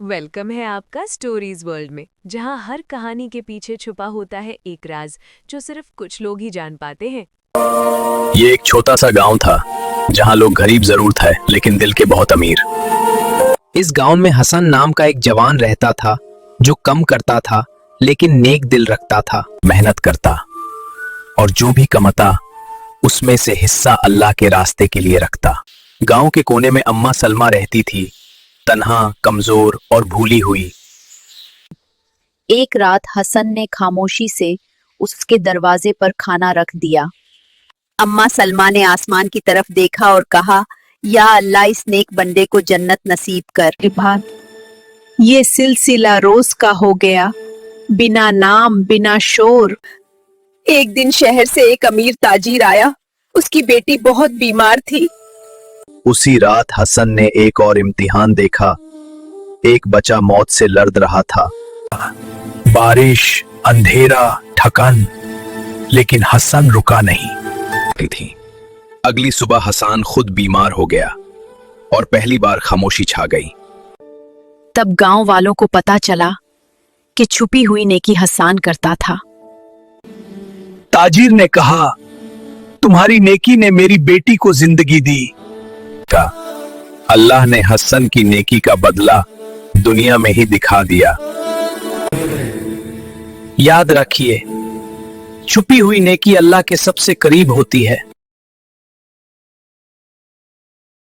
Welcome है आपका stories world में, जहां हर कहानी के पीछे छुपा होता है एक राज जो सिर्फ कुछ लोग ही जान पाते हैं। ये एक छोटा सा गांव था जहां लोग गरीब जरूर थे लेकिन दिल के बहुत अमीर। इस गांव में हसन नाम का एक जवान रहता था जो कम करता था लेकिन नेक दिल रखता था। मेहनत करता और जो भी कमाता उसमें से हिस्सा अल्लाह के रास्ते के लिए रखता। गांव के कोने में अम्मा सलमा रहती थी, तन्हा, कमजोर और भूली हुई। एक रात हसन ने खामोशी से उसके दरवाजे पर खाना रख दिया। अम्मा सलमा ने आसमान की तरफ देखा और कहा, या अल्लाह इस नेक बंदे को जन्नत नसीब कर। बाद ये सिलसिला रोज का हो गया, बिना नाम बिना शोर। एक दिन शहर से एक अमीर ताजिर आया। उसकी बेटी बहुत बीमार थी। उसी रात हसन ने एक और इम्तिहान देखा। एक बच्चा मौत से लड़ रहा था। बारिश, अंधेरा, थकान, लेकिन हसन रुका नहीं थी। अगली सुबह हसन खुद बीमार हो गया और पहली बार खामोशी छा गई। तब गांव वालों को पता चला कि छुपी हुई नेकी हसन करता था। ताजिर ने कहा, तुम्हारी नेकी ने मेरी बेटी को जिंदगी दी। अल्लाह ने हसन की नेकी का बदला दुनिया में ही दिखा दिया। याद रखिए, छुपी हुई नेकी अल्लाह के सबसे करीब होती है।